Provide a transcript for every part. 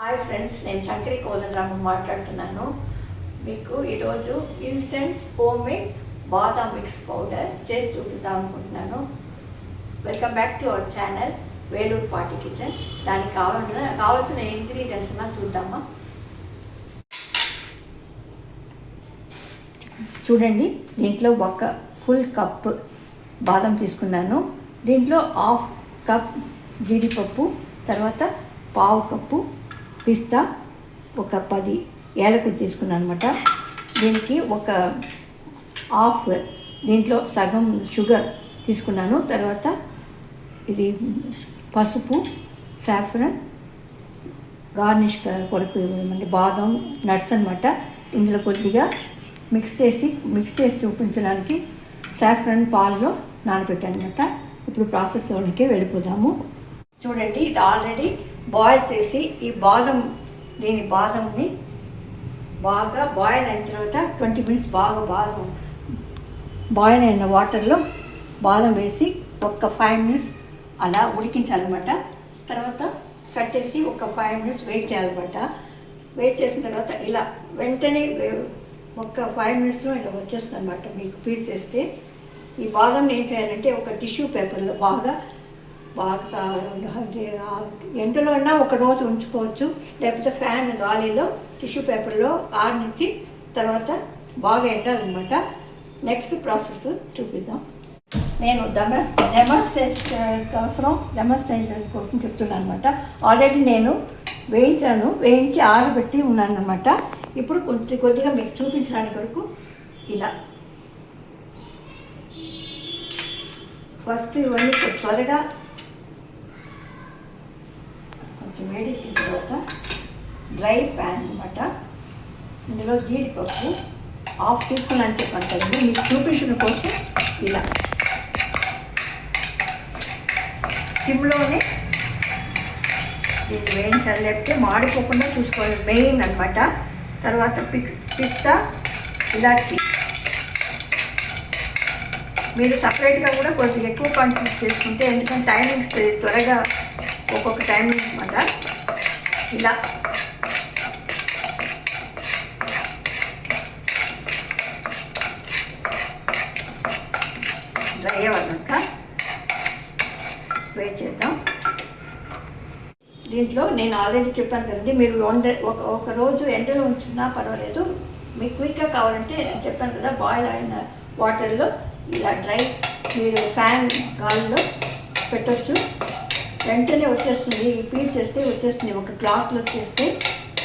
Hi friends, నేను శంకరి కోదండరామ మాట్లాడుతున్నాను. మీకు ఈరోజు ఇన్స్టెంట్ హోమ్మేడ్ బాదాం మిక్స్ పౌడర్ చేసి చూపిద్దాం అనుకుంటున్నాను. Welcome back to our channel Vellore party kitchen. దానికి కావాల్సిన ఇంగ్రీడియంట్స్ చూద్దామా. చూడండి, దీంట్లో ఒక ఫుల్ కప్ బాదం తీసుకున్నాను. దీంట్లో హాఫ్ కప్ జీడిపప్పు, తర్వాత పావు కప్పు పిస్తా, ఒక 10 ఏలకులు తీసుకున్నాను అనమాట. దీనికి ఒక హాఫ్, దీంట్లో సగం షుగర్ తీసుకున్నాను. తర్వాత ఇది పసుపు, సాఫ్రన్, గార్నిష్ కొరకు బాదం నట్స్ అనమాట. ఇందులో కొద్దిగా మిక్స్ చేసి చూపించడానికి సాఫ్రన్ పాల్లో నానబెట్టాను అనమాట. ఇప్పుడు ప్రాసెస్లోనికి వెళ్ళిపోదాము. చూడండి, ఇది ఆల్రెడీ బాయిల్ చేసి ఈ బాదంని బాగా బాయిల్ అయిన తర్వాత 20 మినిట్స్ బాగా బాయిల్ అయిన వాటర్లో బాదం వేసి ఒక 5 మినిట్స్ అలా ఉడికించాలన్నమాట. తర్వాత కట్టేసి ఒక 5 మినిట్స్ వెయిట్ చేయాలన్నమాట. వెయిట్ చేసిన తర్వాత ఇలా వెంటనే ఒక 5 మినిట్స్లో ఇలా వచ్చేస్తుంది అనమాట. మీకు ఫీడ్ చేస్తే ఈ బాదంని ఏం చేయాలంటే ఒక టిష్యూ పేపర్లో బాగా ఎండలో అయినా ఒక రోజు ఉంచుకోవచ్చు, లేకపోతే ఫ్యాన్ గాలిలో టిష్యూ పేపర్లో ఆరనిచ్చి తర్వాత బాగా ఎండాలన్నమాట. నెక్స్ట్ ప్రాసెస్ చూపిద్దాం. నేను డెమాన్స్ట్రేషన్ కోసం చెప్తున్నాను అనమాట. ఆల్రెడీ నేను వేయించి ఆరబెట్టి ఉన్నాను అనమాట. ఇప్పుడు కొద్దిగా మీకు చూపించడానికి వరకు ఇలా ఫస్ట్ ఇవన్నీ త్వరగా కొంచెం వేడెక్కిన తర్వాత డ్రై ప్యాన్ అనమాట. ఇందులో జీడిపప్పు హాఫ్ తీసుకున్నాను చెప్పాను కదండి, మీకు చూపించిన కోసం ఇలా సిమ్లోనే దీన్ని వేయించాలి, లేకపోతే మాడిపోకుండా చూసుకోవాలి, మెయిన్ అనమాట. తర్వాత పిస్తా, ఇలాచి మీరు సపరేట్గా కూడా కొంచెం ఎక్కువ క్వాంటిటీ చేసుకుంటే, ఎందుకంటే టైమింగ్స్ త్వరగా ఒక్కొక్క టైమింగ్ అనమాట. ఇలా డ్రై అవ్వాలన్నమాట. వెయిట్ చేద్దాం. దీంట్లో నేను ఆల్రెడీ చెప్పాను కదండి, మీరు ఒక రోజు ఎండలో ఉంచున్నా పర్వాలేదు. మీకు క్విక్గా కావాలంటే నేను చెప్పాను కదా, బాయిల్ అయిన వాటర్లో ఇలా మీరు ఫ్యాన్ గాలిలో పెట్టచ్చు, వెంటనే వచ్చేస్తుంది. ఫీడ్ చేస్తే వచ్చేస్తుంది, ఒక క్లాత్లో చేస్తే.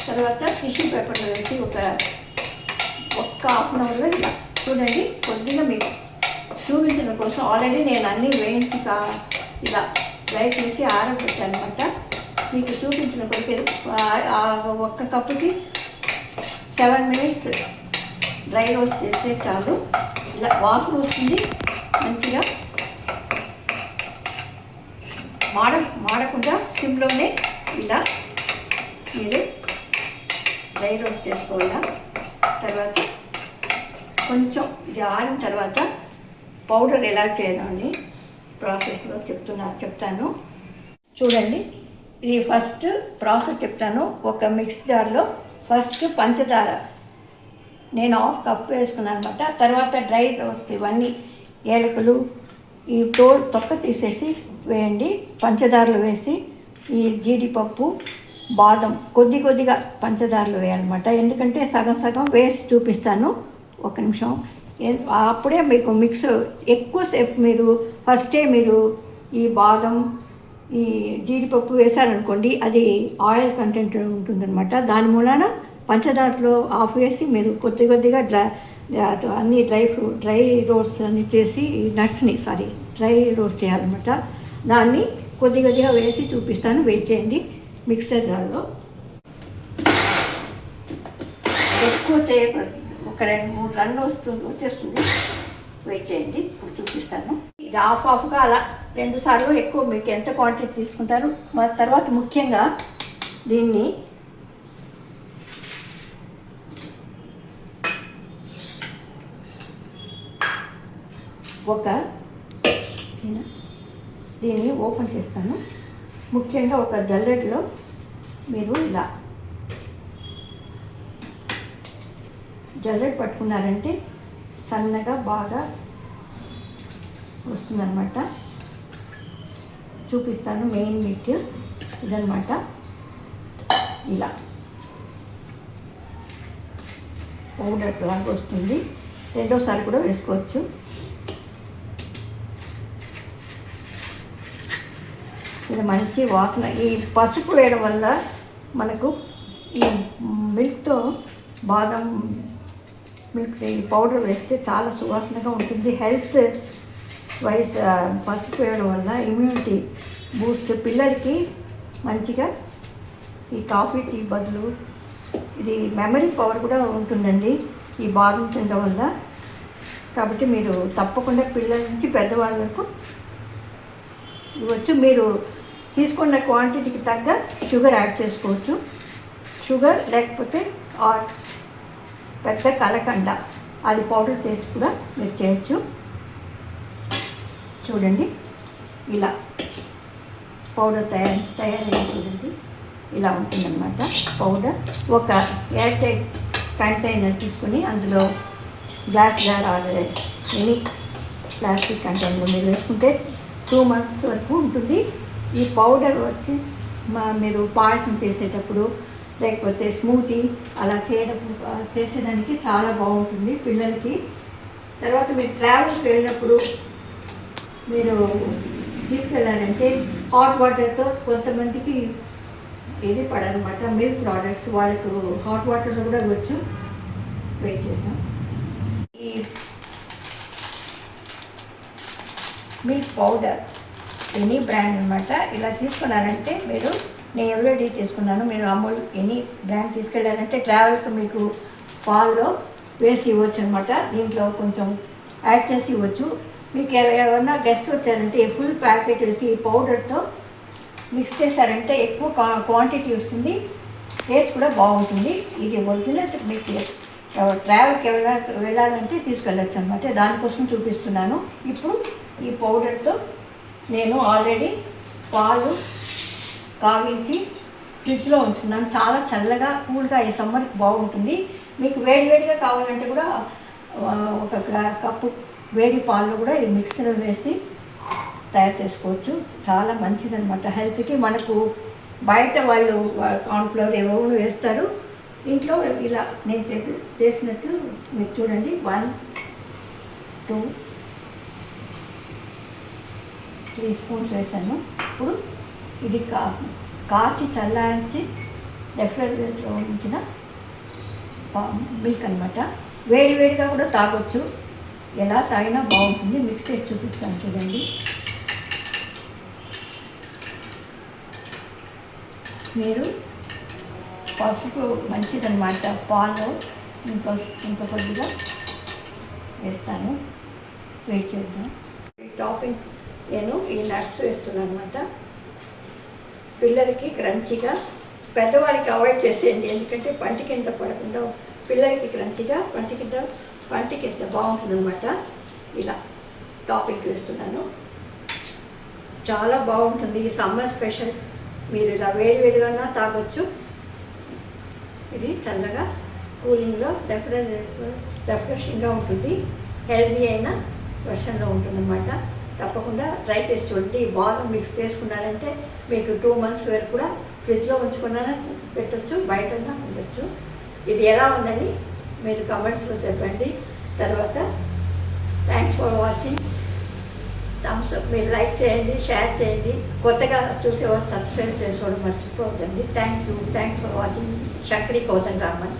తర్వాత టిష్యూ పేపర్లో వేసి ఒక హాఫ్ అన్ అవర్లో ఇలా చూడండి. కొద్దిగా మీకు చూపించడం కోసం ఆల్రెడీ నేను అన్నీ వేయించి ఇలా డ్రై చేసి ఆరబెట్టాను అనమాట. మీకు చూపించిన కొద్దిగా ఒక్క కప్పుకి 7 మినిట్స్ డ్రై రోస్ట్ చేస్తే చాలు. ఇలా వాసన వస్తుంది మంచిగా, మాడకుండా సిమ్లోనే ఇలా మీరు డ్రై రోస్ట్ చేసుకోవాలా. తర్వాత కొంచెం ఇది ఆరిన తర్వాత పౌడర్ ఎలా చేయాలని ప్రాసెస్లో చెప్తాను. చూడండి, ఇది ఫస్ట్ ప్రాసెస్ చెప్తాను. ఒక మిక్స్ జార్లో ఫస్ట్ పంచదార నేను హాఫ్ కప్ వేసుకున్నాను అనమాట. తర్వాత డ్రై రోస్ట్ ఇవన్నీ ఏలకులు ఈ తొక్క తీసేసి వేయండి. పంచదారలు వేసి ఈ జీడిపప్పు, బాదం కొద్దిగా పంచదారలు వేయాలన్నమాట. ఎందుకంటే సగం వేసి చూపిస్తాను. ఒక నిమిషం. అప్పుడే మీకు మిక్స్ ఎక్కువసేపు మీరు ఫస్టే మీరు ఈ బాదం ఈ జీడిపప్పు వేశారనుకోండి, అది ఆయిల్ కంటెంట్ ఉంటుందన్నమాట. దాని మూలాన పంచదారలో ఆఫ్ వేసి మీరు కొద్దిగా అన్ని డ్రై రోస్ట్ అన్ని చేసి డ్రై రోస్ట్ చేయాలన్నమాట. దాన్ని కొద్దిగా వేసి చూపిస్తాను. వెయిట్ చేయండి. మిక్సర్ జార్లో ఎక్కువ చేయకూడదు, ఒక 2-3 రన్లు వచ్చేస్తుంది. వెయిట్ చేయండి, ఇప్పుడు చూపిస్తాను. ఇది హాఫ్గా అలా 2 సార్లు ఎక్కువ మీకు ఎంత క్వాంటిటీ తీసుకుంటారు. మరి తర్వాత ముఖ్యంగా దీన్ని దీన్ని ఓపెన్ చేస్తాను. ముఖ్యంగా ఒక జల్లెడలో మీరు ఇలా జల్లెడ పట్టుకున్నారంటే సన్నగా బాగా వస్తుందన్నమాట. చూపిస్తాను మెయిన్ మీకు ఇదన్నమాట. ఇలా పౌడర్ లాగా వస్తుంది. రెండోసారి కూడా వేసుకోవచ్చు. ఇది మంచి వాసన. ఈ పసుపు వేయడం వల్ల మనకు ఈ మిల్క్తో బాదం మిల్క్ ఈ పౌడర్ వేస్తే చాలా సువాసనగా ఉంటుంది. హెల్త్ వైజ్ పసుపు వేయడం వల్ల ఇమ్యూనిటీ బూస్ట్, పిల్లలకి మంచిగా ఈ కాఫీ టీ బదులు ఇది మెమరీ పవర్ కూడా ఉంటుందండి ఈ బాదం తినడం వల్ల. కాబట్టి మీరు తప్పకుండా పిల్లల నుంచి పెద్దవాళ్ళ వరకు ఇవ్వచ్చు. మీరు తీసుకున్న క్వాంటిటీకి తగ్గ షుగర్ యాడ్ చేసుకోవచ్చు. షుగర్ లేకపోతే ఆర్ పెద్ద కలకండ అది పౌడర్ చేసి కూడా మీరు చేయొచ్చు. చూడండి ఇలా పౌడర్ తయారయ్యి చూడండి ఇలా ఉంటుందన్నమాట పౌడర్. ఒక ఎయిర్ టైట్ కంటైనర్ తీసుకుని అందులో glass jar or any plastic container మీరు వేసుకుంటే 2 months వరకు ఉంటుంది. ఈ పౌడర్ వచ్చి మీరు పాయసం చేసేటప్పుడు లేకపోతే స్మూతీ అలా చేసేదానికి చాలా బాగుంటుంది పిల్లలకి. తర్వాత మీరు ట్రావెల్స్కి వెళ్ళినప్పుడు మీరు తీసుకెళ్ళారంటే హాట్ వాటర్తో, కొంతమందికి ఇది పడనమాట మిల్క్ ప్రోడక్ట్స్, వాళ్ళకు హాట్ వాటర్లో కూడా ఇవ్వచ్చు. వెయిట్ చేద్దాం. ఈ మిల్క్ పౌడర్ ఎనీ బ్రాండ్ అనమాట. ఇలా తీసుకున్నారంటే మీరు, నేను ఎవరెడీ తీసుకున్నాను, మీరు అమూల్ ఎనీ బ్రాండ్ తీసుకెళ్ళారంటే ట్రావెల్కి మీకు పాల్లో వేసి ఇవ్వచ్చు అనమాట. దీంట్లో కొంచెం యాడ్ చేసి ఇవ్వచ్చు. మీకు ఎవరైనా గెస్ట్ వచ్చారంటే ఫుల్ ప్యాకెట్ వేసి ఈ పౌడర్తో మిక్స్ చేశారంటే ఎక్కువ క్వాంటిటీ వస్తుంది, టేస్ట్ కూడా బాగుంటుంది. ఇది ఒరిజినల్. మీకు ట్రావెల్కి వెళ్ళాలంటే తీసుకెళ్ళచ్చు అనమాట. దానికోసం చూపిస్తున్నాను. ఇప్పుడు ఈ పౌడర్తో నేను ఆల్రెడీ పాలు కాగించి ఫ్రిడ్జ్లో ఉంచుకున్నాను. చాలా చల్లగా కూల్గా ఈ సమ్మర్కి బాగుంటుంది. మీకు వేడివేడిగా కావాలంటే కూడా ఒక కప్పు వేడి పాలు కూడా ఈ మిక్సీలో వేసి తయారు చేసుకోవచ్చు. చాలా మంచిదన్నమాట హెల్త్కి. మనకు బయట వాళ్ళు కార్న్ఫ్లవర్ ఏవో వేస్తారు, ఇంట్లో ఇలా నేను చేసినట్టు మీరు చూడండి. 1, 2, 3 స్పూన్స్ వేసాను. ఇప్పుడు ఇది కాచి చల్లారించి రెఫ్రిజరేటర్లో ఉంచిన మిల్క్ అనమాట. వేడివేడిగా కూడా తాగొచ్చు. ఎలా తాగినా బాగుంటుంది. మిక్స్ చేసి చూపిస్తాను చూడండి. మీరు పసుపు మంచిదన్నమాట. పాలు ఇంకో కొద్దిగా వేస్తాను. వెయిట్ చేద్దాం. టాపింగ్ నేను ఈ నట్స్ వేస్తున్నాను అనమాట. పిల్లలకి క్రంచిగా, పెద్దవాడికి అవాయిడ్ చేసేయండి, ఎందుకంటే పంటి కింద పడకుండా. పిల్లలకి క్రంచిగా, పంటి కింద బాగుంటుంది అనమాట. ఇలా టాపింగ్ వేస్తున్నాను. చాలా బాగుంటుంది. ఈ సమ్మర్ స్పెషల్. మీరు ఇలా వేడివేడిగా తాగొచ్చు. ఇది చల్లగా కూలింగ్లో రిఫ్రెషింగ్గా ఉంటుంది. హెల్దీ అయిన వర్షన్లో ఉంటుందన్నమాట. తప్పకుండా ట్రై చేసి చూడండి. ఈ బాదం మిక్స్ చేసుకున్నారంటే మీకు 2 months వరకు కూడా ఫ్రిడ్జ్లో ఉంచుకున్నా పెట్టచ్చు, బయట ఉండొచ్చు. ఇది ఎలా ఉందని మీరు కమెంట్స్లో చెప్పండి. తర్వాత thanks for watching. Thumbs up. మీరు లైక్ చేయండి, షేర్ చేయండి. కొత్తగా చూసేవాళ్ళు సబ్స్క్రైబ్ చేసుకోవడం మర్చిపోవద్దండి. Thanks for watching. Shankari Kodandaraman.